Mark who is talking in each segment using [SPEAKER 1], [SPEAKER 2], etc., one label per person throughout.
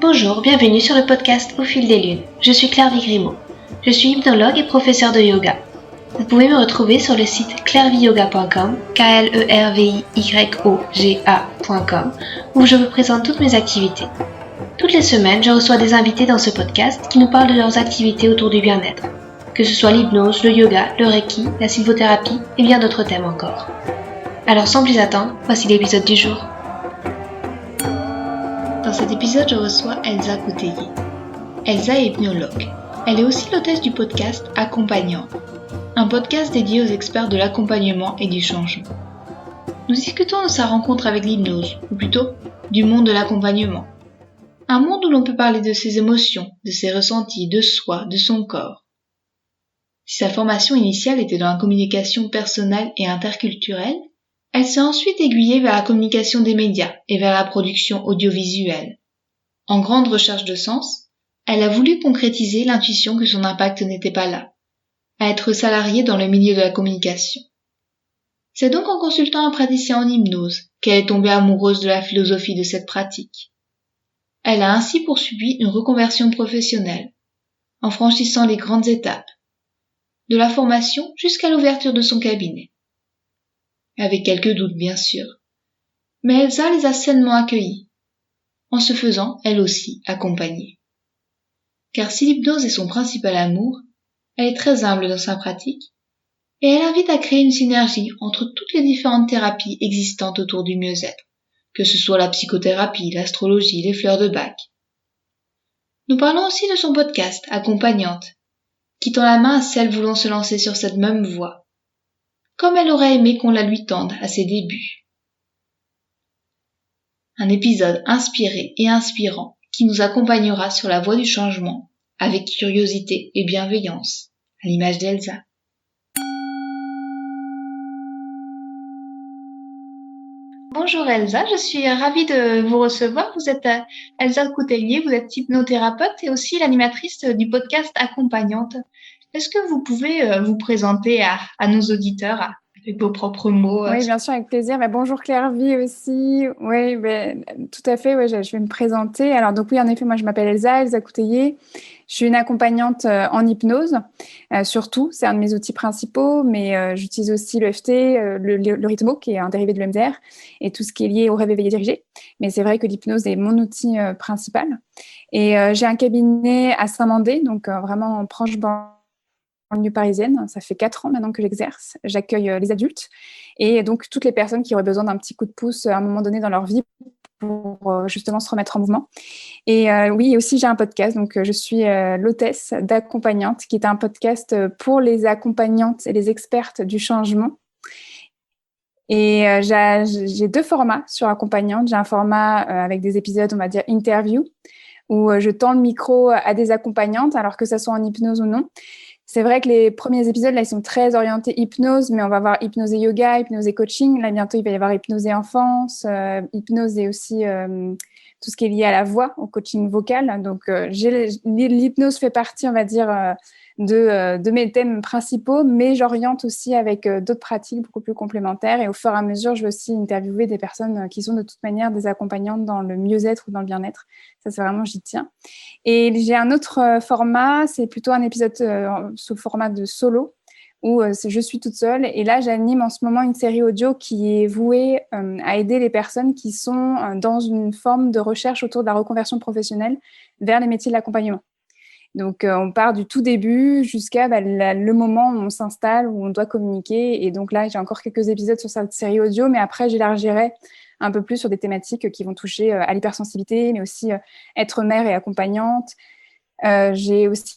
[SPEAKER 1] Bonjour, bienvenue sur le podcast Au fil des lunes. Je suis Claire Vigrimaud. Je suis hypnologue et professeure de yoga. Vous pouvez me retrouver sur le site clairviyoga.com, KLERVYOGA.com, où je vous présente toutes mes activités. Toutes les semaines, je reçois des invités dans ce podcast qui nous parlent de leurs activités autour du bien-être, que ce soit l'hypnose, le yoga, le reiki, la sylvothérapie et bien d'autres thèmes encore. Alors sans plus attendre, voici l'épisode du jour. Dans cet épisode, je reçois Elsa Couteillé. Elsa est hypnologue. Elle est aussi l'hôtesse du podcast Accompagnante, un podcast dédié aux experts de l'accompagnement et du changement. Nous discutons de sa rencontre avec l'hypnose, ou plutôt du monde de l'accompagnement. Un monde où l'on peut parler de ses émotions, de ses ressentis, de soi, de son corps. Si sa formation initiale était dans la communication personnelle et interculturelle, elle s'est ensuite aiguillée vers la communication des médias et vers la production audiovisuelle. En grande recherche de sens, elle a voulu concrétiser l'intuition que son impact n'était pas là, à être salariée dans le milieu de la communication. C'est donc en consultant un praticien en hypnose qu'elle est tombée amoureuse de la philosophie de cette pratique. Elle a ainsi poursuivi une reconversion professionnelle, en franchissant les grandes étapes, de la formation jusqu'à l'ouverture de son cabinet. Avec quelques doutes bien sûr, mais Elsa les a sainement accueillis, en se faisant, elle aussi, accompagner. Car si l'hypnose est son principal amour, elle est très humble dans sa pratique, et elle invite à créer une synergie entre toutes les différentes thérapies existantes autour du mieux-être, que ce soit la psychothérapie, l'astrologie, les fleurs de Bach. Nous parlons aussi de son podcast, Accompagnante, qui tend la main à celle voulant se lancer sur cette même voie, comme elle aurait aimé qu'on la lui tende à ses débuts. Un épisode inspiré et inspirant qui nous accompagnera sur la voie du changement avec curiosité et bienveillance, à l'image d'Elsa. Bonjour Elsa, je suis ravie de vous recevoir. Vous êtes Elsa Couteillé, vous êtes hypnothérapeute et aussi l'animatrice du podcast Accompagnante. Est-ce que vous pouvez vous présenter à nos auditeurs avec vos propres mots?
[SPEAKER 2] Oui, bien sûr, avec plaisir. Bonjour Claire-Vie aussi. Oui, tout à fait. Je vais me présenter. Alors, donc oui, en effet, moi, je m'appelle Elsa Couteillé. Je suis une accompagnante en hypnose, surtout. C'est un de mes outils principaux, mais j'utilise aussi l'EFT, le rythmo, qui est un dérivé de l'EMDR, et tout ce qui est lié au rêve éveillé dirigé. Mais c'est vrai que l'hypnose est mon outil principal. Et j'ai un cabinet à Saint-Mandé, donc vraiment en proche banlieue parisienne. Ça fait 4 ans maintenant que j'exerce. J'accueille les adultes et donc toutes les personnes qui auraient besoin d'un petit coup de pouce à un moment donné dans leur vie pour justement se remettre en mouvement. Et oui, aussi j'ai un podcast, donc je suis l'hôtesse d'Accompagnante, qui est un podcast pour les accompagnantes et les expertes du changement. Et j'ai 2 formats sur Accompagnante. J'ai un format avec des épisodes, on va dire, interview, où je tends le micro à des accompagnantes, alors que ça soit en hypnose ou non. C'est vrai que les premiers épisodes, là, ils sont très orientés hypnose, mais on va voir hypnose et yoga, hypnose et coaching. Là, bientôt, il va y avoir hypnose et enfance, hypnose et aussi tout ce qui est lié à la voix, au coaching vocal. Donc, l'hypnose fait partie, on va dire, de mes thèmes principaux, mais j'oriente aussi avec d'autres pratiques beaucoup plus complémentaires. Et au fur et à mesure, je vais aussi interviewer des personnes qui sont de toute manière des accompagnantes dans le mieux-être ou dans le bien-être. Ça, c'est vraiment, j'y tiens. Et j'ai un autre format, c'est plutôt un épisode sous format de solo, où je suis toute seule. Et là, j'anime en ce moment une série audio qui est vouée à aider les personnes qui sont dans une forme de recherche autour de la reconversion professionnelle vers les métiers de l'accompagnement. Donc, on part du tout début jusqu'à le moment où on s'installe, où on doit communiquer. Et donc là, j'ai encore quelques épisodes sur cette série audio, mais après, j'élargirai un peu plus sur des thématiques qui vont toucher à l'hypersensibilité, mais aussi être mère et accompagnante. J'ai aussi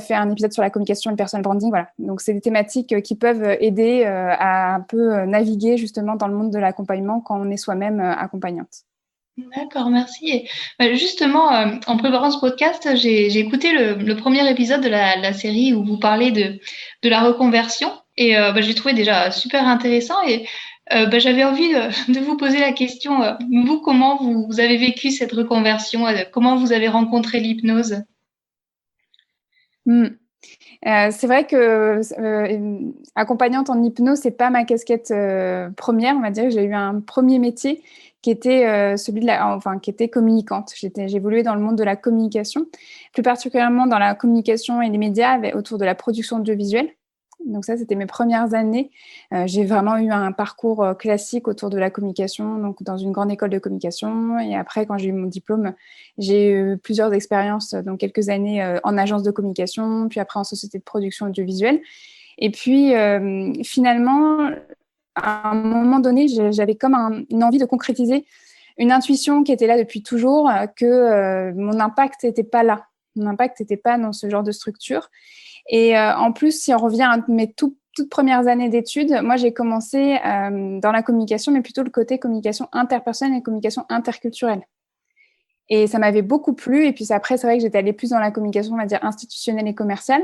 [SPEAKER 2] fait un épisode sur la communication et le personal branding. Voilà. Donc, c'est des thématiques qui peuvent aider à un peu naviguer justement dans le monde de l'accompagnement quand on est soi-même accompagnante.
[SPEAKER 1] D'accord, merci. Et, justement, en préparant ce podcast, j'ai écouté le premier épisode de la série où vous parlez de la reconversion et j'ai trouvé déjà super intéressant et j'avais envie de vous poser la question, vous, comment vous avez vécu cette reconversion, comment vous avez rencontré l'hypnose?
[SPEAKER 2] C'est vrai que accompagnante en hypnose, c'est pas ma casquette première, on va dire. J'ai eu un premier métier qui était qui était communicante. J'évoluais dans le monde de la communication, plus particulièrement dans la communication et les médias autour de la production audiovisuelle. Donc ça, c'était mes premières années. J'ai vraiment eu un parcours classique autour de la communication, donc dans une grande école de communication. Et après, quand j'ai eu mon diplôme, j'ai eu plusieurs expériences, donc quelques années en agence de communication, puis après en société de production audiovisuelle. Et puis, finalement, à un moment donné, j'avais comme une envie de concrétiser une intuition qui était là depuis toujours, que mon impact n'était pas là. Mon impact n'était pas dans ce genre de structure. Et en plus, si on revient à mes toutes premières années d'études, moi, j'ai commencé dans la communication, mais plutôt le côté communication interpersonnelle et communication interculturelle. Et ça m'avait beaucoup plu. Et puis après, c'est vrai que j'étais allée plus dans la communication, on va dire, institutionnelle et commerciale.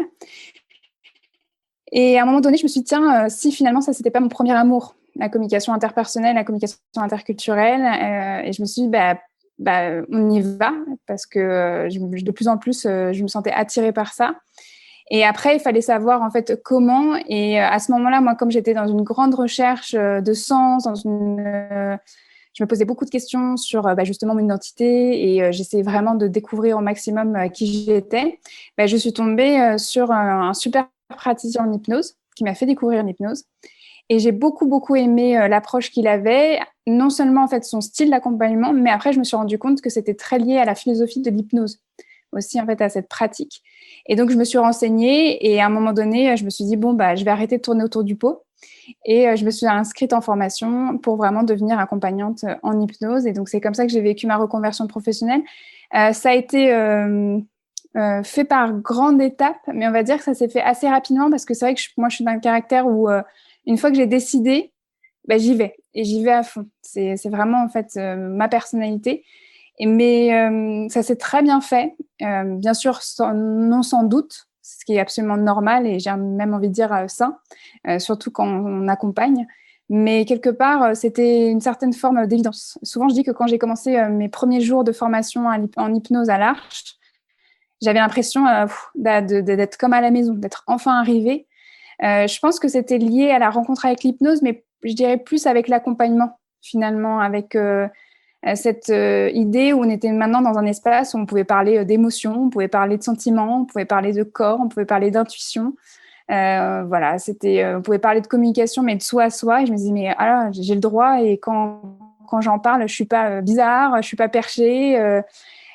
[SPEAKER 2] Et à un moment donné, je me suis dit, tiens, si finalement, ça, c'était pas mon premier amour, la communication interpersonnelle, la communication interculturelle. Et je me suis dit, on y va, parce que de plus en plus, je me sentais attirée par ça. Et après, il fallait savoir en fait comment. Et à ce moment-là, moi, comme j'étais dans une grande recherche de sens, je me posais beaucoup de questions sur justement mon identité et j'essayais vraiment de découvrir au maximum qui j'étais. Je suis tombée sur un super praticien en hypnose qui m'a fait découvrir l'hypnose. Et j'ai beaucoup, beaucoup aimé l'approche qu'il avait, non seulement en fait son style d'accompagnement, mais après, je me suis rendu compte que c'était très lié à la philosophie de l'hypnose, aussi en fait à cette pratique. Et donc, je me suis renseignée et à un moment donné, je me suis dit, je vais arrêter de tourner autour du pot. Et je me suis inscrite en formation pour vraiment devenir accompagnante en hypnose. Et donc, c'est comme ça que j'ai vécu ma reconversion professionnelle. Ça a été fait par grande étape, mais on va dire que ça s'est fait assez rapidement parce que c'est vrai que moi, je suis d'un caractère où une fois que j'ai décidé, j'y vais. Et j'y vais à fond. C'est vraiment, en fait, ma personnalité. Mais ça s'est très bien fait, bien sûr, sans doute, ce qui est absolument normal et j'ai même envie de dire sain, surtout quand on accompagne. Mais quelque part, c'était une certaine forme d'évidence. Souvent, je dis que quand j'ai commencé mes premiers jours de formation en hypnose à l'Arche, j'avais l'impression d'être comme à la maison, d'être enfin arrivée. Je pense que c'était lié à la rencontre avec l'hypnose, mais je dirais plus avec l'accompagnement, finalement, avec cette idée où on était maintenant dans un espace où on pouvait parler d'émotions, on pouvait parler de sentiments, on pouvait parler de corps, on pouvait parler d'intuition. Voilà, on pouvait parler de communication, mais de soi à soi. Et je me disais, mais alors, j'ai le droit. Et quand j'en parle, je suis pas bizarre, je suis pas perchée.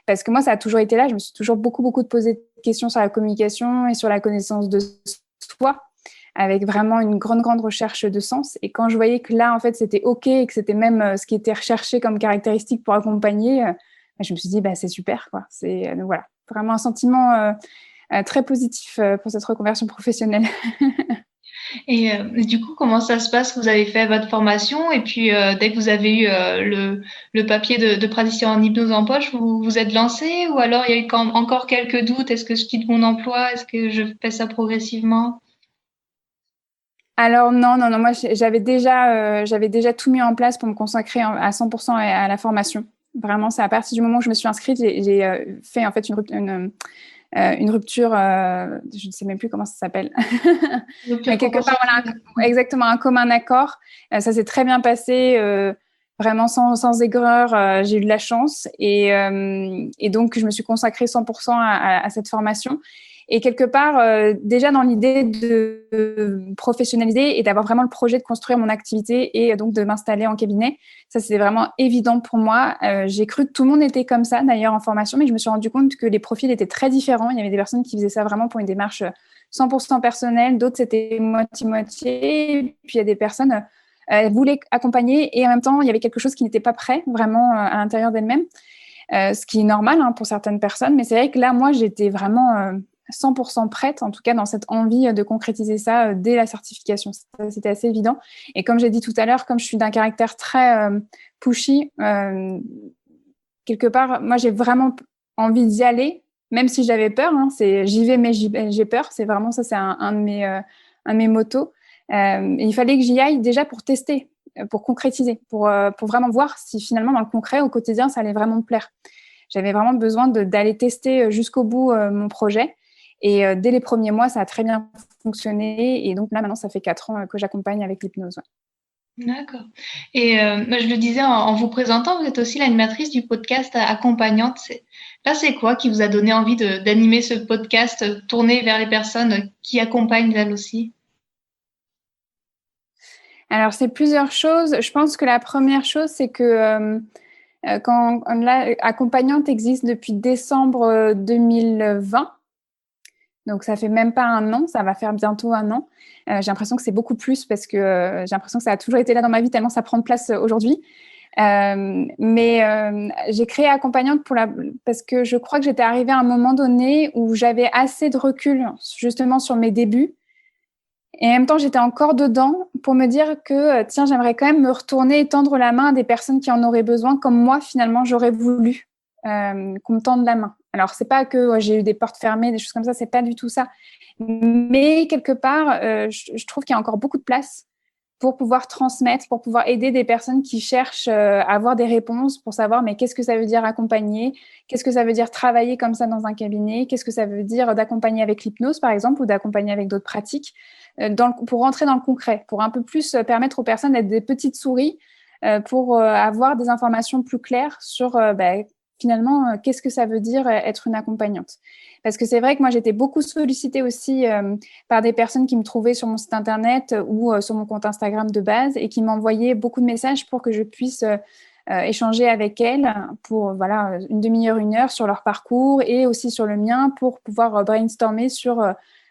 [SPEAKER 2] Parce que moi, ça a toujours été là. Je me suis toujours beaucoup posé de questions sur la communication et sur la connaissance de soi, avec vraiment une grande recherche de sens. Et quand je voyais que là, en fait, c'était OK et que c'était même ce qui était recherché comme caractéristique pour accompagner, je me suis dit, c'est super, quoi. Donc voilà, vraiment un sentiment très positif pour cette reconversion professionnelle.
[SPEAKER 1] Et du coup, comment ça se passe? Vous avez fait votre formation et puis dès que vous avez eu le papier de praticien en hypnose en poche, vous vous êtes lancé ou alors il y a eu encore quelques doutes? Est-ce que je quitte mon emploi? Est-ce que je fais ça progressivement?
[SPEAKER 2] Alors non, moi j'avais déjà tout mis en place pour me consacrer à 100% à la formation. Vraiment, c'est à partir du moment où je me suis inscrite, j'ai fait en fait une rupture, je ne sais même plus comment ça s'appelle.
[SPEAKER 1] Rupture
[SPEAKER 2] Mais quelque part, voilà, exactement, un commun accord. Ça s'est très bien passé, vraiment sans aigreur. J'ai eu de la chance et donc je me suis consacrée 100% à cette formation. Et quelque part, déjà dans l'idée de professionnaliser et d'avoir vraiment le projet de construire mon activité et donc de m'installer en cabinet, ça, c'était vraiment évident pour moi. J'ai cru que tout le monde était comme ça, d'ailleurs, en formation, mais je me suis rendu compte que les profils étaient très différents. Il y avait des personnes qui faisaient ça vraiment pour une démarche 100% personnelle, d'autres, c'était moitié-moitié. Puis, il y a des personnes qui voulaient accompagner et en même temps, il y avait quelque chose qui n'était pas prêt vraiment à l'intérieur d'elles-mêmes, ce qui est normal pour certaines personnes. Mais c'est vrai que là, moi, j'étais vraiment 100% prête, en tout cas dans cette envie de concrétiser ça dès la certification. Ça, c'était assez évident. Et comme j'ai dit tout à l'heure, comme je suis d'un caractère très pushy, quelque part, moi, j'ai vraiment envie d'y aller, même si j'avais peur. J'y vais, mais j'ai peur. C'est vraiment ça, c'est un de mes motos. Et il fallait que j'y aille déjà pour tester, pour concrétiser, pour vraiment voir si finalement, dans le concret, au quotidien, ça allait vraiment me plaire. J'avais vraiment besoin d'aller tester jusqu'au bout mon projet. Et dès les premiers mois, ça a très bien fonctionné. Et donc là, maintenant, ça fait 4 ans que j'accompagne avec l'hypnose. Ouais.
[SPEAKER 1] D'accord. Et je le disais en vous présentant, vous êtes aussi l'animatrice du podcast Accompagnante. C'est quoi qui vous a donné envie d'animer ce podcast tourné vers les personnes qui accompagnent elles aussi?
[SPEAKER 2] Alors, c'est plusieurs choses. Je pense que la première chose, c'est que quand Accompagnante existe depuis décembre 2020, donc ça fait même pas un an, ça va faire bientôt un an. J'ai l'impression que c'est beaucoup plus parce que j'ai l'impression que ça a toujours été là dans ma vie tellement ça prend de place aujourd'hui. Mais j'ai créé Accompagnante parce que je crois que j'étais arrivée à un moment donné où j'avais assez de recul justement sur mes débuts. Et en même temps, j'étais encore dedans pour me dire que, tiens, j'aimerais quand même me retourner et tendre la main à des personnes qui en auraient besoin, comme moi, finalement, j'aurais voulu qu'on me tende la main. Alors, c'est pas que j'ai eu des portes fermées, des choses comme ça, c'est pas du tout ça. Mais quelque part, je trouve qu'il y a encore beaucoup de place pour pouvoir transmettre, pour pouvoir aider des personnes qui cherchent à avoir des réponses pour savoir mais qu'est-ce que ça veut dire accompagner, qu'est-ce que ça veut dire travailler comme ça dans un cabinet, qu'est-ce que ça veut dire d'accompagner avec l'hypnose par exemple ou d'accompagner avec d'autres pratiques, pour rentrer dans le concret, pour un peu plus permettre aux personnes d'être des petites souris pour avoir des informations plus claires sur finalement qu'est-ce que ça veut dire être une accompagnante. Parce que c'est vrai que moi, j'étais beaucoup sollicitée aussi par des personnes qui me trouvaient sur mon site internet ou sur mon compte Instagram de base et qui m'envoyaient beaucoup de messages pour que je puisse échanger avec elles pour voilà, une demi-heure, une heure sur leur parcours et aussi sur le mien pour pouvoir brainstormer sur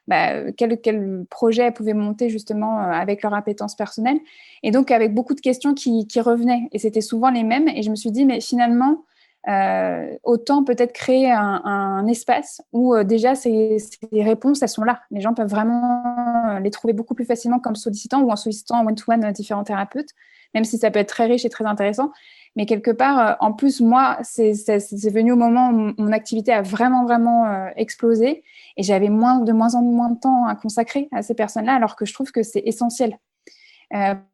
[SPEAKER 2] quel projet elles pouvaient monter justement avec leur appétence personnelle. Et donc, avec beaucoup de questions qui revenaient. Et c'était souvent les mêmes. Et je me suis dit, mais finalement, autant peut-être créer un espace où déjà ces réponses, elles sont là. Les gens peuvent vraiment les trouver beaucoup plus facilement qu'en sollicitant ou en sollicitant one-to-one différents thérapeutes, même si ça peut être très riche et très intéressant. Mais quelque part, en plus, moi, c'est venu au moment où mon activité a vraiment explosé et j'avais de moins en moins de temps à consacrer à ces personnes-là, alors que je trouve que c'est essentiel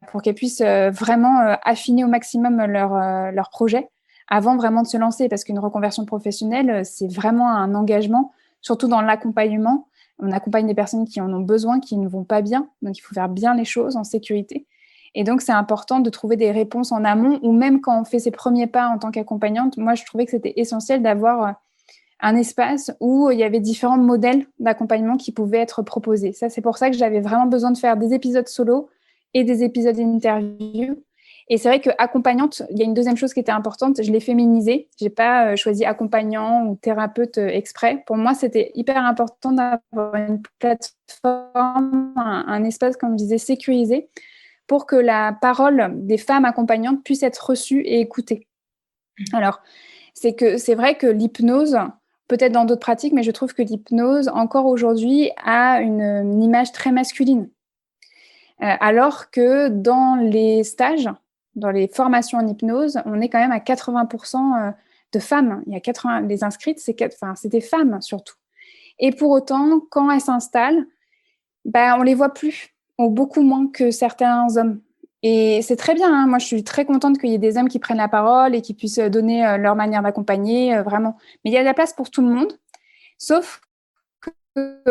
[SPEAKER 2] pour qu'elles puissent vraiment affiner au maximum leur projet avant vraiment de se lancer, parce qu'une reconversion professionnelle, c'est vraiment un engagement, surtout dans l'accompagnement. On accompagne des personnes qui en ont besoin, qui ne vont pas bien, donc il faut faire bien les choses en sécurité. Et donc, c'est important de trouver des réponses en amont, ou même quand on fait ses premiers pas en tant qu'accompagnante. Moi, je trouvais que c'était essentiel d'avoir un espace où il y avait différents modèles d'accompagnement qui pouvaient être proposés. Ça, c'est pour ça que j'avais vraiment besoin de faire des épisodes solo et des épisodes interview. Et c'est vrai qu'accompagnante, il y a une deuxième chose qui était importante, je l'ai féminisée. Je n'ai pas choisi accompagnant ou thérapeute exprès. Pour moi, c'était hyper important d'avoir une plateforme, un espace, comme je disais, sécurisé pour que la parole des femmes accompagnantes puisse être reçue et écoutée. Alors, c'est vrai que l'hypnose, peut-être dans d'autres pratiques, mais je trouve que l'hypnose, encore aujourd'hui, a une image très masculine. Alors que dans les stages, dans les formations en hypnose, on est quand même à 80% de femmes. Il y a 80, les inscrites, c'est des femmes surtout. Et pour autant, quand elles s'installent, on les voit plus, ou beaucoup moins que certains hommes. Et c'est très bien, hein. Moi, je suis très contente qu'il y ait des hommes qui prennent la parole et qui puissent donner leur manière d'accompagner, vraiment. Mais il y a de la place pour tout le monde, sauf que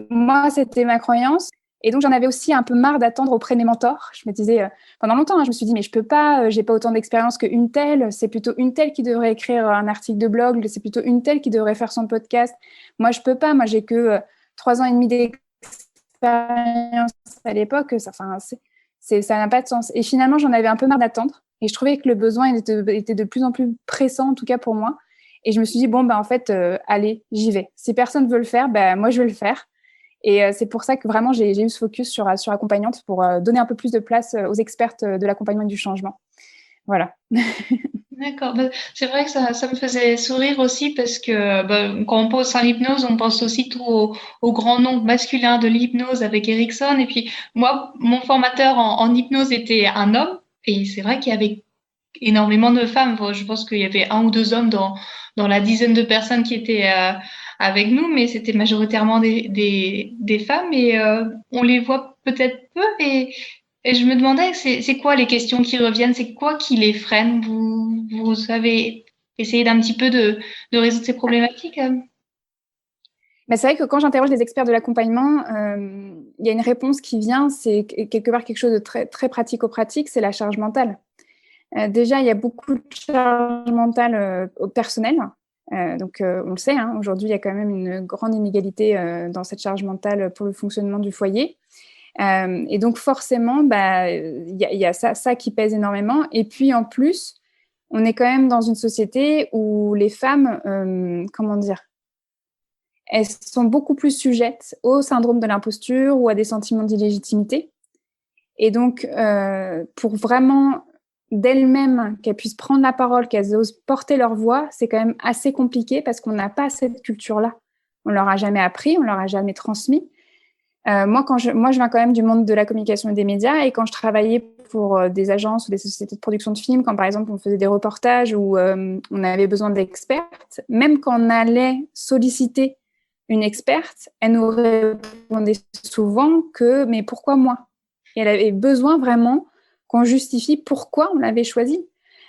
[SPEAKER 2] moi, c'était ma croyance. Et donc, j'en avais aussi un peu marre d'attendre auprès de mes mentors. Je me disais, pendant longtemps, je me suis dit, mais je peux pas, j'ai pas autant d'expérience qu'une telle. C'est plutôt une telle qui devrait écrire un article de blog. C'est plutôt une telle qui devrait faire son podcast. Moi, je peux pas. Moi, j'ai que 3 ans et demi d'expérience à l'époque. Ça n'a pas de sens. Et finalement, j'en avais un peu marre d'attendre. Et je trouvais que le besoin était de plus en plus pressant, en tout cas pour moi. Et je me suis dit, bon, en fait, allez, j'y vais. Si personne veut le faire, moi, je vais le faire. Et c'est pour ça que vraiment, j'ai eu ce focus sur accompagnante pour donner un peu plus de place aux expertes de l'accompagnement et du changement. Voilà.
[SPEAKER 1] D'accord. C'est vrai que ça me faisait sourire aussi parce que quand on pense à l'hypnose, on pense aussi tout au grand nombre masculin de l'hypnose avec Erickson. Et puis moi, mon formateur en hypnose était un homme. Et c'est vrai qu'il y avait énormément de femmes. Bon, je pense qu'il y avait un ou deux hommes dans la dizaine de personnes qui étaient avec nous, mais c'était majoritairement des femmes et on les voit peut-être peu. Et je me demandais, c'est quoi les questions qui reviennent? C'est quoi qui les freine? Vous avez essayé d'un petit peu de résoudre ces problématiques?
[SPEAKER 2] Mais c'est vrai que quand j'interroge les experts de l'accompagnement, il y a une réponse qui vient, c'est quelque part quelque chose de très, très pratico-pratique, c'est la charge mentale. Déjà, il y a beaucoup de charge mentale au personnel. Donc, on le sait, hein, aujourd'hui, il y a quand même une grande inégalité dans cette charge mentale pour le fonctionnement du foyer. Et donc, forcément, il y a ça qui pèse énormément. Et puis, en plus, on est quand même dans une société où les femmes, comment dire, elles sont beaucoup plus sujettes au syndrome de l'imposture ou à des sentiments d'illégitimité. Et donc, pour vraiment d'elles-mêmes, qu'elles puissent prendre la parole, qu'elles osent porter leur voix, c'est quand même assez compliqué parce qu'on n'a pas cette culture-là. On leur a jamais appris, on leur a jamais transmis. Moi, je viens quand même du monde de la communication et des médias, et quand je travaillais pour des agences ou des sociétés de production de films, quand par exemple on faisait des reportages où on avait besoin d'expertes, même quand on allait solliciter une experte, elle nous répondait souvent que mais pourquoi moi? Et elle avait besoin vraiment qu'on justifie pourquoi on l'avait choisie.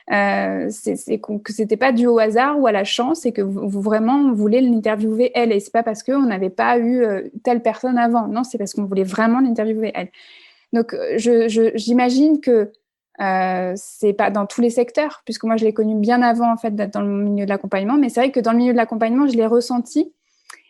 [SPEAKER 2] Que c'était pas dû au hasard ou à la chance, et que vous vraiment voulez l'interviewer elle, et c'est pas parce qu'on n'avait pas eu telle personne avant, non, c'est parce qu'on voulait vraiment l'interviewer elle. Donc j'imagine que c'est pas dans tous les secteurs, puisque moi je l'ai connu bien avant en fait d'être dans le milieu de l'accompagnement, mais c'est vrai que dans le milieu de l'accompagnement je l'ai ressenti,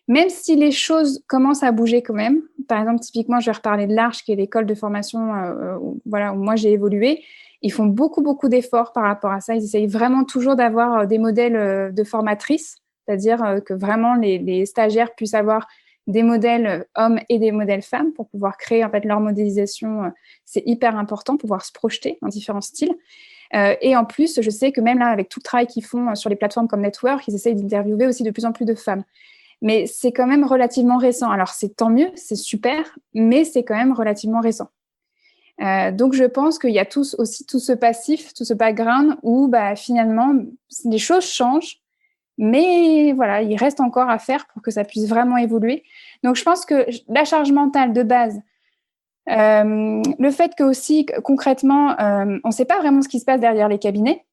[SPEAKER 2] même si les choses commencent à bouger quand même. Par exemple, typiquement, je vais reparler de l'Arche, qui est l'école de formation où moi j'ai évolué. Ils font beaucoup, beaucoup d'efforts par rapport à ça. Ils essayent vraiment toujours d'avoir des modèles de formatrices, c'est-à-dire que vraiment les stagiaires puissent avoir des modèles hommes et des modèles femmes pour pouvoir créer en fait leur modélisation. C'est hyper important, pouvoir se projeter dans différents styles. Et en plus, je sais que même là, avec tout le travail qu'ils font sur les plateformes comme Network, ils essayent d'interviewer aussi de plus en plus de femmes. Mais c'est quand même relativement récent. Alors, c'est tant mieux, c'est super, mais c'est quand même relativement récent. Donc, je pense qu'il y a aussi tout ce passif, tout ce background où finalement, les choses changent, mais voilà, il reste encore à faire pour que ça puisse vraiment évoluer. Donc, je pense que la charge mentale de base, le fait que aussi, concrètement, on ne sait pas vraiment ce qui se passe derrière les cabinets.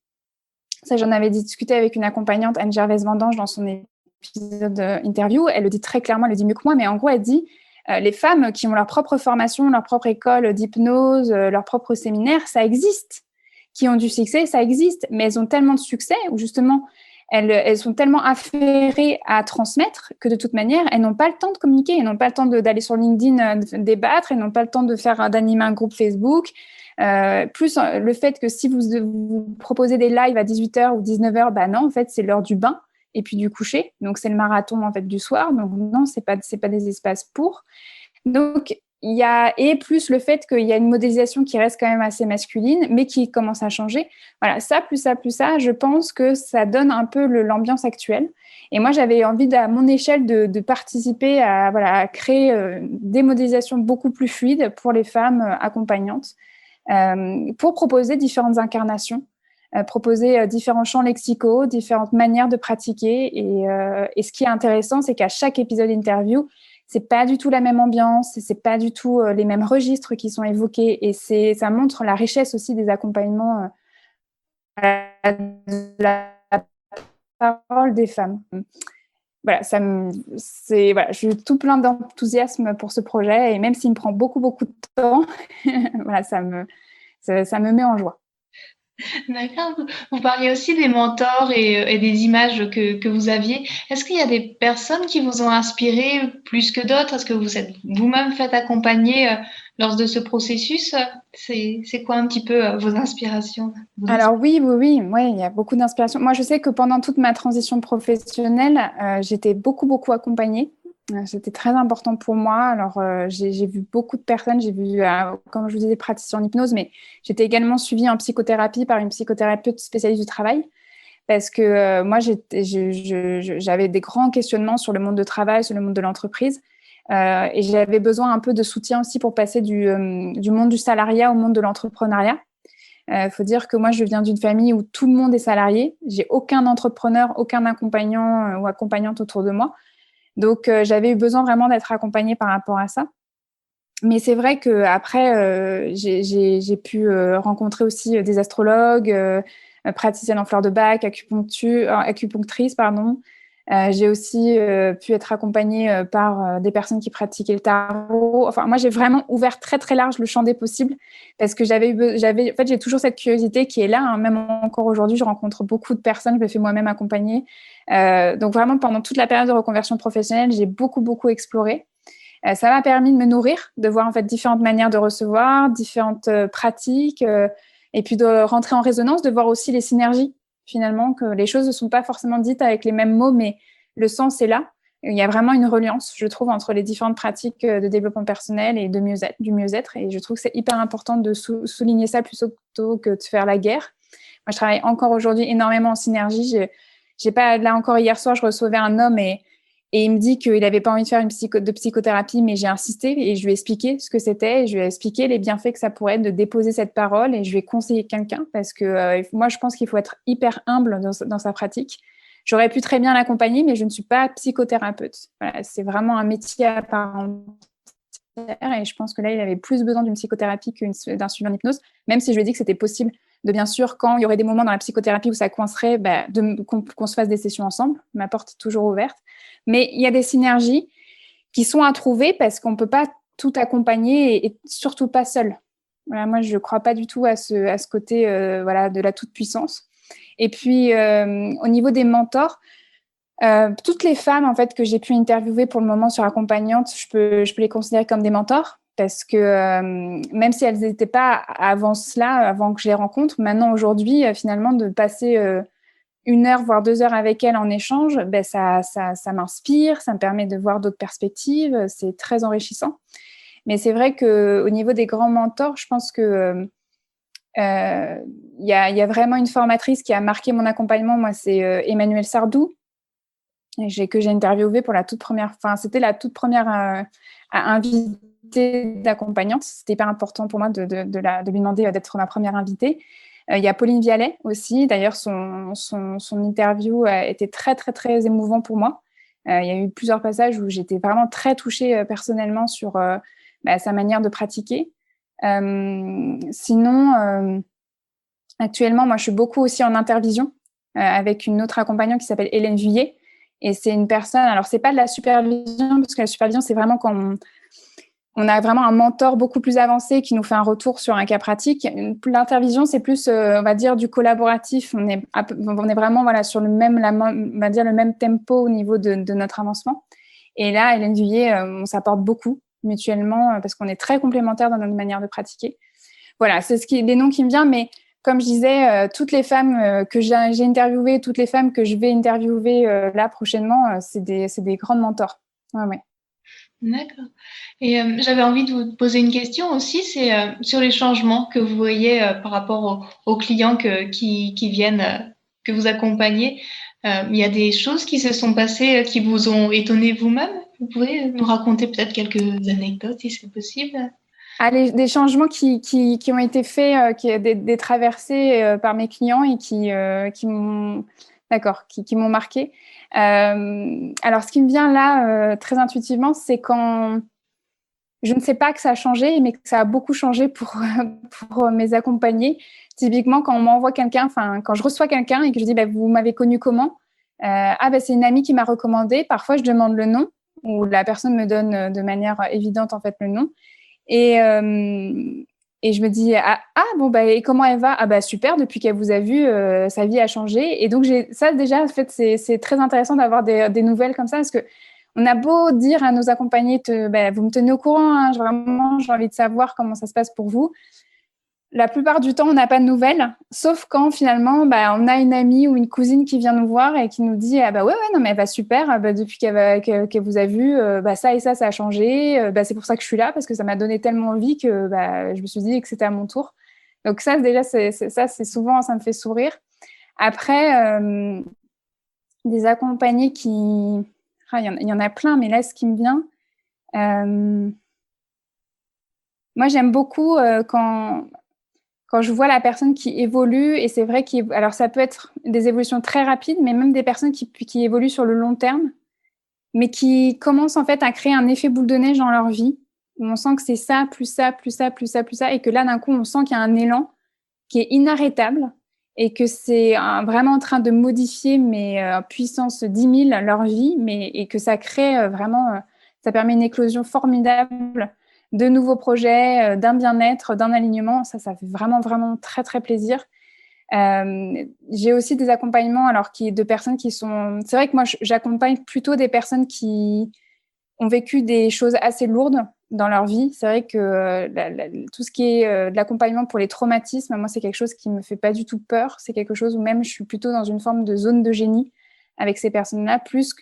[SPEAKER 2] Ça, j'en avais discuté avec une accompagnante, Anne-Gervaise Vendange, dans son épisode interview. Elle le dit très clairement, elle le dit mieux que moi, mais en gros, elle dit les femmes qui ont leur propre formation, leur propre école d'hypnose, leur propre séminaire, ça existe. Qui ont du succès, ça existe, mais elles ont tellement de succès, ou justement, elles sont tellement affairées à transmettre que de toute manière, elles n'ont pas le temps de communiquer, elles n'ont pas le temps d'aller sur LinkedIn débattre, elles n'ont pas le temps d'animer un groupe Facebook. Plus le fait que si vous proposez des lives à 18h ou 19h, non, en fait, c'est l'heure du bain et puis du coucher. Donc, c'est le marathon, en fait, du soir. Donc, non, c'est pas des espaces pour. Donc, et plus le fait qu'il y a une modélisation qui reste quand même assez masculine, mais qui commence à changer. Voilà, ça, plus ça, je pense que ça donne un peu l'ambiance actuelle. Et moi, j'avais envie, à mon échelle, de participer à créer des modélisations beaucoup plus fluides pour les femmes accompagnantes, pour proposer différentes incarnations, proposer différents champs lexicaux, différentes manières de pratiquer. Et ce qui est intéressant, c'est qu'à chaque épisode interview, c'est pas du tout la même ambiance, c'est pas du tout les mêmes registres qui sont évoqués, et ça montre la richesse aussi des accompagnements de la parole des femmes. Voilà, je suis tout plein d'enthousiasme pour ce projet, et même s'il me prend beaucoup, beaucoup de temps, voilà, ça me met en joie.
[SPEAKER 1] D'accord. Vous parliez aussi des mentors et des images que vous aviez. Est-ce qu'il y a des personnes qui vous ont inspiré plus que d'autres? Est-ce que vous êtes vous-même fait accompagner lors de ce processus? C'est quoi un petit peu vos inspirations?
[SPEAKER 2] Alors oui, il y a beaucoup d'inspiration. Moi, je sais que pendant toute ma transition professionnelle, j'étais beaucoup, beaucoup accompagnée. C'était très important pour moi. Alors, j'ai vu beaucoup de personnes. J'ai vu, comme je vous disais, praticiens en hypnose, mais j'étais également suivie en psychothérapie par une psychothérapeute spécialiste du travail, parce que moi, j'avais des grands questionnements sur le monde du travail, sur le monde de l'entreprise. Et j'avais besoin un peu de soutien aussi pour passer du monde du salariat au monde de l'entrepreneuriat. Faut dire que moi, je viens d'une famille où tout le monde est salarié. J'ai aucun entrepreneur, aucun accompagnant ou accompagnante autour de moi. Donc, j'avais eu besoin vraiment d'être accompagnée par rapport à ça. Mais c'est vrai qu'après, j'ai pu rencontrer aussi des astrologues, praticiennes en fleurs de bac, acupunctrices, pardon. J'ai aussi pu être accompagnée par des personnes qui pratiquaient le tarot. Enfin, moi, j'ai vraiment ouvert très, très large le champ des possibles parce que en fait, j'ai toujours cette curiosité qui est là. Hein. Même encore aujourd'hui, je rencontre beaucoup de personnes. Je me fais moi-même accompagner. Donc, vraiment, pendant toute la période de reconversion professionnelle, j'ai beaucoup, beaucoup exploré. Ça m'a permis de me nourrir, de voir en fait différentes manières de recevoir, différentes pratiques, et puis de rentrer en résonance, de voir aussi les synergies, finalement, que les choses ne sont pas forcément dites avec les mêmes mots, mais le sens est là. Il y a vraiment une reliance, je trouve, entre les différentes pratiques de développement personnel et de mieux-être, du mieux-être. Et je trouve que c'est hyper important de souligner ça plutôt que de faire la guerre. Moi, je travaille encore aujourd'hui énormément en synergie. J'ai pas, là encore, hier soir, je recevais un homme et il me dit qu'il n'avait pas envie de faire de psychothérapie, mais j'ai insisté et je lui ai expliqué ce que c'était et je lui ai expliqué les bienfaits que ça pourrait être de déposer cette parole et je lui ai conseillé quelqu'un parce que moi, je pense qu'il faut être hyper humble dans sa pratique. J'aurais pu très bien l'accompagner, mais je ne suis pas psychothérapeute. Voilà, c'est vraiment un métier à part entière et je pense que là, il avait plus besoin d'une psychothérapie d'un suivi en hypnose, même si je lui ai dit que c'était possible de, bien sûr, quand il y aurait des moments dans la psychothérapie où ça coincerait, qu'on se fasse des sessions ensemble. Ma porte est toujours ouverte. Mais il y a des synergies qui sont à trouver parce qu'on ne peut pas tout accompagner et surtout pas seul. Voilà, moi, je ne crois pas du tout à ce côté voilà, de la toute-puissance. Et puis, au niveau des mentors, toutes les femmes en fait, que j'ai pu interviewer pour le moment sur Accompagnante, je peux les considérer comme des mentors. Parce que même si elles n'étaient pas avant cela, avant que je les rencontre, maintenant, aujourd'hui, finalement, de passer 1 heure, voire 2 heures avec elles en échange, ça m'inspire, ça me permet de voir d'autres perspectives, c'est très enrichissant. Mais c'est vrai qu'au niveau des grands mentors, je pense que y a vraiment une formatrice qui a marqué mon accompagnement. Moi, c'est Emmanuelle Sardou, que j'ai interviewée pour la toute première, c'était la toute première à inviter d'accompagnante. C'était hyper important pour moi de lui demander d'être ma première invitée. Il y a Pauline Vialet aussi. D'ailleurs, son interview a été très, très, très émouvant pour moi. Il y a eu plusieurs passages où j'étais vraiment très touchée personnellement sur sa manière de pratiquer. Sinon, actuellement, moi, je suis beaucoup aussi en intervision avec une autre accompagnante qui s'appelle Hélène Vuillet. Et c'est une personne, alors c'est pas de la supervision, parce que la supervision, c'est vraiment quand on a vraiment un mentor beaucoup plus avancé qui nous fait un retour sur un cas pratique. L'intervision, c'est plus, on va dire, du collaboratif. On est vraiment voilà, sur le même tempo au niveau de notre avancement. Et là, Hélène Vuillet, on s'apporte beaucoup mutuellement parce qu'on est très complémentaires dans notre manière de pratiquer. Voilà, c'est les noms qui me viennent, mais comme je disais, toutes les femmes que j'ai interviewées, toutes les femmes que je vais interviewer là prochainement, c'est des grandes mentors. Ouais.
[SPEAKER 1] D'accord. Et j'avais envie de vous poser une question aussi, c'est sur les changements que vous voyez par rapport aux clients qui viennent, que vous accompagnez. Il y a des choses qui se sont passées qui vous ont étonné vous-même. Vous pouvez nous raconter peut-être quelques anecdotes si c'est possible.
[SPEAKER 2] Des changements qui ont été faits, des traversées par mes clients et qui m'ont, qui m'ont marqué. Alors, ce qui me vient là, très intuitivement, c'est quand je ne sais pas que ça a changé, mais que ça a beaucoup changé pour mes accompagnés. Typiquement, quand on m'envoie quelqu'un, quand je reçois quelqu'un et que je dis, vous m'avez connu comment ? C'est une amie qui m'a recommandé. Parfois, je demande le nom ou la personne me donne de manière évidente en fait le nom. Et je me dis et comment elle va ? Super, depuis qu'elle vous a vu, sa vie a changé. Et donc ça déjà, en fait, c'est très intéressant d'avoir des nouvelles comme ça parce que on a beau dire à nos accompagnés, vous me tenez au courant, hein, vraiment, j'ai envie de savoir comment ça se passe pour vous. La plupart du temps, on n'a pas de nouvelles, sauf quand finalement, on a une amie ou une cousine qui vient nous voir et qui nous dit non mais elle va super, depuis qu'elle vous a vu, ça et ça a changé, c'est pour ça que je suis là parce que ça m'a donné tellement envie que je me suis dit que c'était à mon tour. Donc ça déjà c'est souvent ça me fait sourire. Après des accompagnés qui il y en a plein, mais là ce qui me vient moi j'aime beaucoup quand je vois la personne qui évolue, et c'est vrai alors ça peut être des évolutions très rapides, mais même des personnes qui évoluent sur le long terme, mais qui commencent en fait à créer un effet boule de neige dans leur vie. On sent que c'est ça, plus ça, plus ça, plus ça, plus ça, et que là, d'un coup, on sent qu'il y a un élan qui est inarrêtable et que c'est vraiment en train de modifier, mais puissance 10 000 leur vie, et que ça crée vraiment, ça permet une éclosion formidable de nouveaux projets, d'un bien-être, d'un alignement. Ça fait vraiment, vraiment très, très plaisir. J'ai aussi des accompagnements de personnes qui sont... C'est vrai que moi, j'accompagne plutôt des personnes qui ont vécu des choses assez lourdes dans leur vie. C'est vrai que tout ce qui est de l'accompagnement pour les traumatismes, moi, c'est quelque chose qui me fait pas du tout peur. C'est quelque chose où même je suis plutôt dans une forme de zone de génie avec ces personnes-là, plus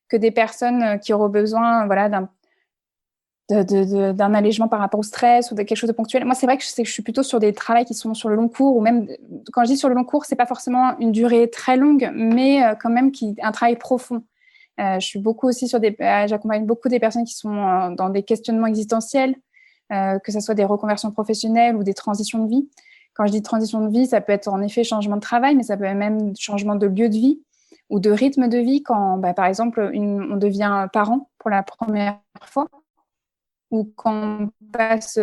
[SPEAKER 2] que des personnes qui auront besoin, voilà, d'un allègement par rapport au stress ou de quelque chose de ponctuel. Moi, c'est vrai que je suis plutôt sur des travails qui sont sur le long cours, ou même, quand je dis sur le long cours, c'est pas forcément une durée très longue, mais quand même un travail profond. Je suis beaucoup aussi j'accompagne beaucoup des personnes qui sont dans des questionnements existentiels, que ce soit des reconversions professionnelles ou des transitions de vie. Quand je dis transition de vie, ça peut être en effet changement de travail, mais ça peut être même changement de lieu de vie ou de rythme de vie quand, par exemple, on devient parent pour la première fois, ou quand on passe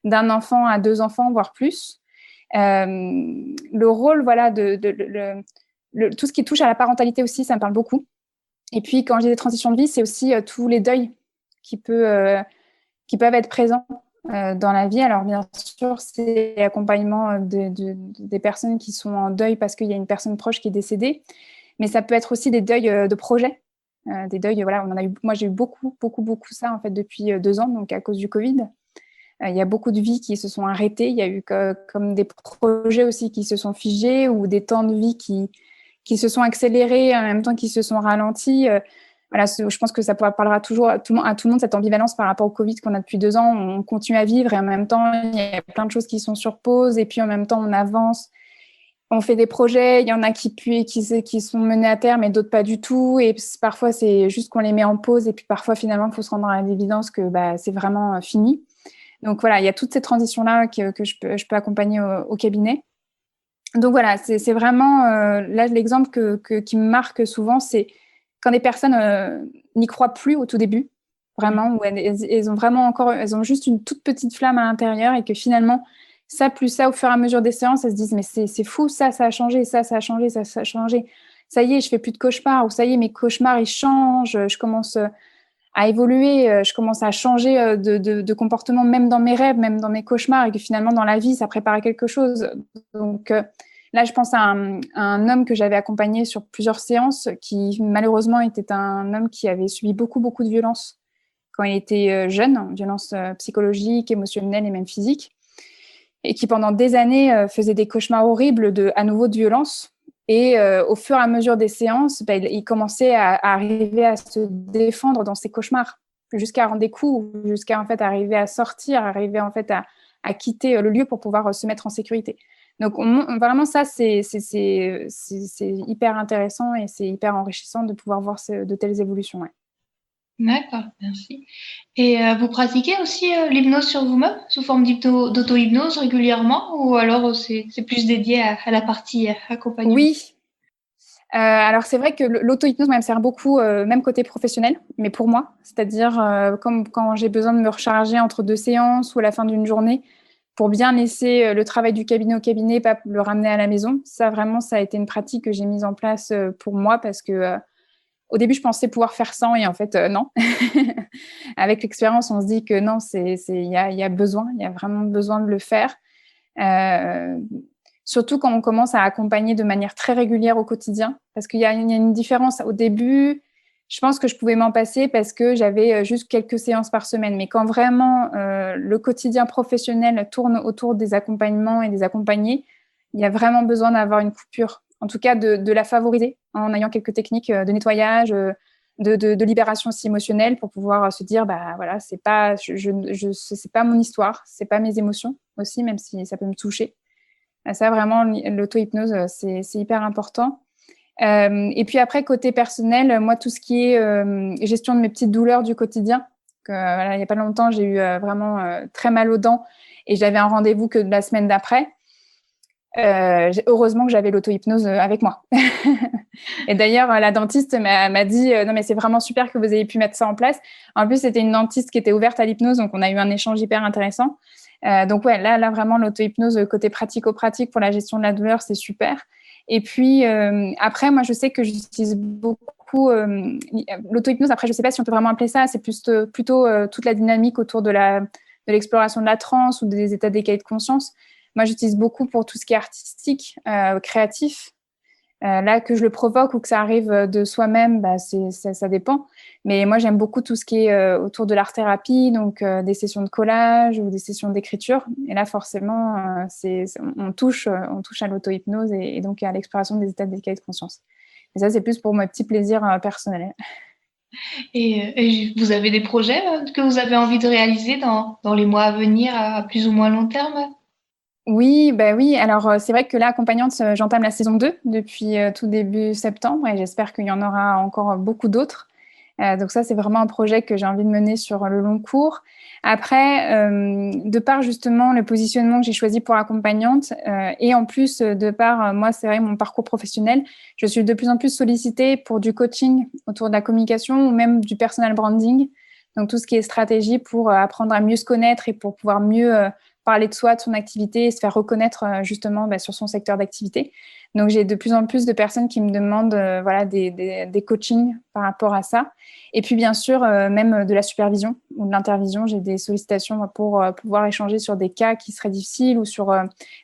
[SPEAKER 2] d'un enfant à 2 enfants, voire plus. Le rôle, voilà, tout ce qui touche à la parentalité aussi, ça me parle beaucoup. Et puis, quand je dis des transitions de vie, c'est aussi tous les deuils qui peuvent être présents dans la vie. Alors, bien sûr, c'est l'accompagnement des personnes qui sont en deuil parce qu'il y a une personne proche qui est décédée. Mais ça peut être aussi des deuils de projets. Des deuils, voilà, moi, j'ai eu beaucoup, beaucoup, beaucoup ça, en fait, depuis 2 ans, donc à cause du Covid. Il y a beaucoup de vies qui se sont arrêtées. Il y a eu comme des projets aussi qui se sont figés, ou des temps de vie qui se sont accélérés en même temps qu'ils se sont ralentis. Voilà, je pense que ça parlera toujours à tout le monde, cette ambivalence par rapport au Covid qu'on a depuis 2 ans. On continue à vivre et en même temps, il y a plein de choses qui sont sur pause, et puis en même temps, on avance. On fait des projets, il y en a qui sont menés à terme et d'autres pas du tout. Et parfois, c'est juste qu'on les met en pause, et puis parfois, finalement, il faut se rendre à l'évidence que c'est vraiment fini. Donc voilà, il y a toutes ces transitions-là que je peux accompagner au cabinet. Donc voilà, c'est vraiment là l'exemple qui me marque souvent, c'est quand des personnes n'y croient plus au tout début, vraiment, où elles ont vraiment elles ont juste une toute petite flamme à l'intérieur, et que finalement, ça plus ça, au fur et à mesure des séances, elles se disent mais c'est fou, ça a changé, ça a changé, ça a changé. Ça y est, je fais plus de cauchemars, ou ça y est, mes cauchemars ils changent, je commence à évoluer, je commence à changer de comportement, même dans mes rêves, même dans mes cauchemars, et que finalement dans la vie ça prépare à quelque chose. Donc là, je pense à un homme que j'avais accompagné sur plusieurs séances, qui malheureusement était un homme qui avait subi beaucoup, beaucoup de violences quand il était jeune, violences psychologiques, émotionnelles et même physiques, et qui pendant des années faisait des cauchemars horribles à nouveau de violence. Et au fur et à mesure des séances, il commençait à arriver à se défendre dans ses cauchemars, jusqu'à rendre des coups, jusqu'à en fait arriver à sortir, arriver en fait à quitter le lieu pour pouvoir se mettre en sécurité. Donc vraiment ça, c'est hyper intéressant, et c'est hyper enrichissant de pouvoir voir de telles évolutions. Ouais.
[SPEAKER 1] D'accord, merci. Et vous pratiquez aussi l'hypnose sur vous-même sous forme d'auto-hypnose régulièrement, ou alors c'est plus dédié à la partie accompagnement?
[SPEAKER 2] Oui. Alors c'est vrai que l'auto-hypnose me sert beaucoup, même côté professionnel, mais pour moi, c'est-à-dire comme quand j'ai besoin de me recharger entre 2 séances ou à la fin d'une journée, pour bien laisser le travail du cabinet au cabinet, pas le ramener à la maison. Ça, vraiment, ça a été une pratique que j'ai mise en place pour moi, parce que au début, je pensais pouvoir faire sans, et en fait, non. Avec l'expérience, on se dit que non, il y a vraiment besoin de le faire. Surtout quand on commence à accompagner de manière très régulière au quotidien, parce qu'il y a une différence. Au début, je pense que je pouvais m'en passer parce que j'avais juste quelques séances par semaine. Mais quand vraiment le quotidien professionnel tourne autour des accompagnements et des accompagnés, il y a vraiment besoin d'avoir une coupure. En tout cas, de la favoriser en ayant quelques techniques de nettoyage, de libération aussi émotionnelle, pour pouvoir se dire, voilà, c'est pas mon histoire, c'est pas mes émotions aussi, même si ça peut me toucher. Ça, vraiment, l'auto-hypnose, c'est hyper important. Et puis après, côté personnel, moi, tout ce qui est gestion de mes petites douleurs du quotidien, voilà, il n'y a pas longtemps, j'ai eu vraiment très mal aux dents, et j'avais un rendez-vous que de la semaine d'après. Heureusement que j'avais l'auto-hypnose avec moi. Et d'ailleurs, la dentiste m'a dit non, mais c'est vraiment super que vous ayez pu mettre ça en place. En plus, c'était une dentiste qui était ouverte à l'hypnose, donc on a eu un échange hyper intéressant. Donc ouais, là vraiment l'auto-hypnose côté pratico-pratique pour la gestion de la douleur, c'est super. Et puis après, moi je sais que j'utilise beaucoup l'auto-hypnose. Après, je sais pas si on peut vraiment appeler ça. C'est plutôt toute la dynamique autour de l'exploration de la transe ou des états d'éveil de conscience. Moi, j'utilise beaucoup pour tout ce qui est artistique, créatif. Là, que je le provoque ou que ça arrive de soi-même, ça dépend. Mais moi, j'aime beaucoup tout ce qui est autour de l'art-thérapie, donc des sessions de collage ou des sessions d'écriture. Et là, forcément, on touche à l'auto-hypnose et donc à l'exploration des états d'éveil de conscience. Et ça, c'est plus pour mes petits plaisirs personnels.
[SPEAKER 1] Et vous avez des projets que vous avez envie de réaliser dans les mois à venir, à plus ou moins long terme?
[SPEAKER 2] Oui, oui. Alors, c'est vrai que là, accompagnante, j'entame la saison 2 depuis tout début septembre et j'espère qu'il y en aura encore beaucoup d'autres. Donc ça, c'est vraiment un projet que j'ai envie de mener sur le long cours. Après, de par justement le positionnement que j'ai choisi pour accompagnante et en plus de par, moi, c'est vrai, mon parcours professionnel, je suis de plus en plus sollicitée pour du coaching autour de la communication ou même du personal branding. Donc tout ce qui est stratégie pour apprendre à mieux se connaître et pour pouvoir mieux parler de soi, de son activité et se faire reconnaître justement sur son secteur d'activité. Donc, j'ai de plus en plus de personnes qui me demandent des coachings par rapport à ça. Et puis, bien sûr, même de la supervision ou de l'intervision. J'ai des sollicitations pour pouvoir échanger sur des cas qui seraient difficiles ou sur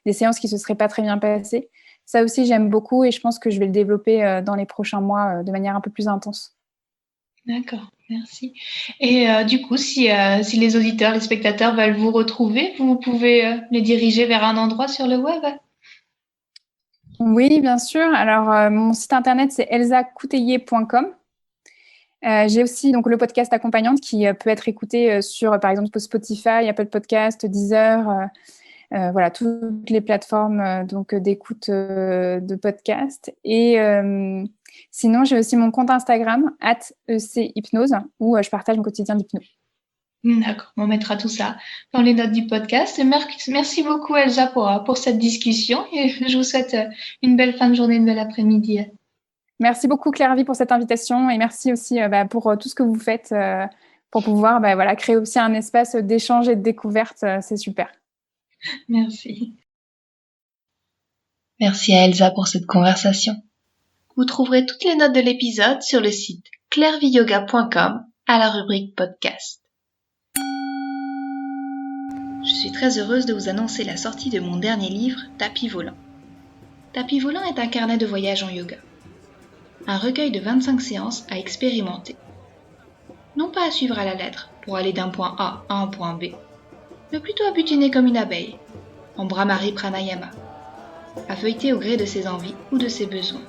[SPEAKER 2] des séances qui ne se seraient pas très bien passées. Ça aussi, j'aime beaucoup et je pense que je vais le développer dans les prochains mois de manière un peu plus intense.
[SPEAKER 1] D'accord, merci. Et du coup, si les auditeurs, les spectateurs veulent vous retrouver, vous pouvez les diriger vers un endroit sur le web?
[SPEAKER 2] Oui, bien sûr. Alors, mon site internet, c'est elsacouteiller.com. J'ai aussi donc le podcast accompagnante qui peut être écouté sur, par exemple, Spotify, Apple Podcast, Deezer, voilà, toutes les plateformes d'écoute de podcast. Et sinon, j'ai aussi mon compte Instagram, @echypnose, où je partage mon quotidien d'hypnose.
[SPEAKER 1] D'accord, on mettra tout ça dans les notes du podcast. Merci beaucoup Elsa pour cette discussion et je vous souhaite une belle fin de journée, une belle après-midi.
[SPEAKER 2] Merci beaucoup Claire-Vie pour cette invitation et merci aussi pour tout ce que vous faites pour pouvoir créer aussi un espace d'échange et de découverte. C'est super.
[SPEAKER 1] Merci. Merci à Elsa pour cette conversation. Vous trouverez toutes les notes de l'épisode sur le site clairviyoga.com à la rubrique podcast. Je suis très heureuse de vous annoncer la sortie de mon dernier livre, Tapis volant. Tapis volant est un carnet de voyage en yoga. Un recueil de 25 séances à expérimenter. Non pas à suivre à la lettre pour aller d'un point A à un point B, mais plutôt à butiner comme une abeille, en Brahmari Pranayama, à feuilleter au gré de ses envies ou de ses besoins,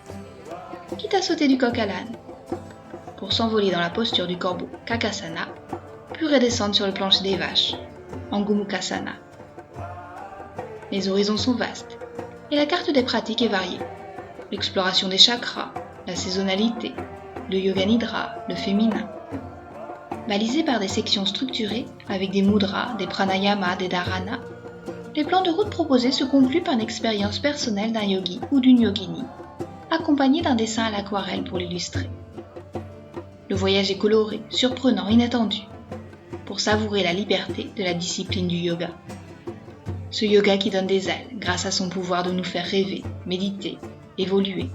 [SPEAKER 1] quitte à sauter du coq à l'âne, pour s'envoler dans la posture du corbeau Kakasana, puis redescendre sur le plancher des vaches, en Gomukhasana. Les horizons sont vastes, et la carte des pratiques est variée. L'exploration des chakras, la saisonnalité, le yoga nidra, le féminin. Balisés par des sections structurées avec des mudras, des pranayamas, des dharanas, les plans de route proposés se concluent par une expérience personnelle d'un yogi ou d'une yogini, accompagnée d'un dessin à l'aquarelle pour l'illustrer. Le voyage est coloré, surprenant, inattendu, pour savourer la liberté de la discipline du yoga. Ce yoga qui donne des ailes grâce à son pouvoir de nous faire rêver, méditer, évoluer.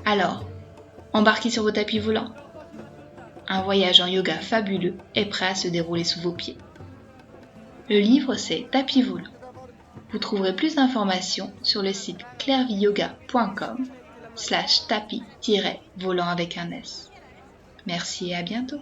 [SPEAKER 1] Alors, embarquez sur vos tapis volants. Un voyage en yoga fabuleux est prêt à se dérouler sous vos pieds. Le livre, c'est Tapis volant. Vous trouverez plus d'informations sur le site clairviyoga.com/tapis-volant avec un S. Merci et à bientôt.